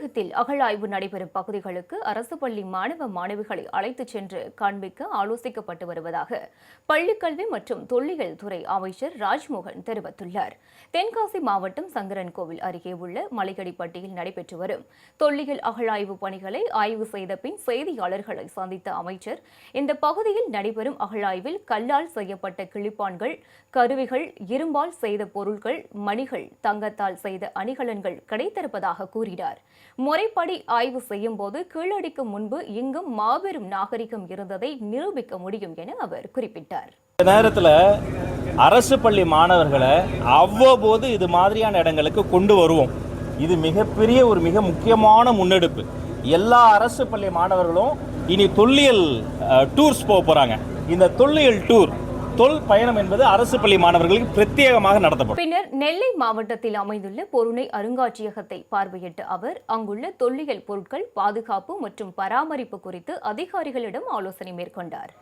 தமிழகத்தில் அகழாய்வு நடைபெறும் பகுதிகளுக்கு அரசு பள்ளி மாணவ மாணவிகளை அழைத்துச் சென்று காண்பிக்க ஆலோசிக்கப்பட்டு வருவதாக பள்ளிக்கல்வி மற்றும் தொல்லியல் துறை அமைச்சர் ராஜ்மோகன் தெரிவித்துள்ளார். தென்காசி மாவட்டம் சங்கரன்கோவில் அருகே உள்ள மலையடிப்பட்டியில் நடைபெற்று வரும் தொல்லியல் அகழாய்வு பணிகளை ஆய்வு செய்த பின் செய்தியாளர்களை சந்தித்த அமைச்சர், இந்த பகுதியில் நடைபெறும் அகழாய்வில் கல்லால் செய்யப்பட்ட கிளிப்பான்கள், கருவிகள், இரும்பால் செய்த பொருட்கள், மணிகள், தங்கத்தால் செய்த அணிகலன்கள் கிடைத்திருப்பதாக கூறினார். முறைப்படி ஆய்வு செய்யும் போது கீழடிக்கு முன்பு இங்கும் மாபெரும் நாகரிகம் இருந்ததை நிரூபிக்க முடியும் என அவர் குறிப்பிட்டார். இந்த நேரத்தில் அரசு பள்ளி மாணவர்களை அவ்வப்போது இது மாதிரியான இடங்களுக்கு கொண்டு வருவோம். இது மிகப்பெரிய மிக முக்கியமான முன்னெடுப்பு. எல்லா அரசு பள்ளி மாணவர்களும் இனி தொல்லியல் டூர்ஸ் போறாங்க. இந்த தொல்லியல் டூர் தொல் பயணம் என்பது அரசு பள்ளி மாணவர்களுக்கு பிரத்யேகமாக நடத்தப்படும். பின்னர் நெல்லை மாவட்டத்தில் அமைந்துள்ள பொருணை அருங்காட்சியகத்தை பார்வையிட்ட அவர் அங்குள்ள தொல்லியல் பொருட்கள் பாதுகாப்பு மற்றும் பராமரிப்பு குறித்து அதிகாரிகளிடம் ஆலோசனை மேற்கொண்டார்.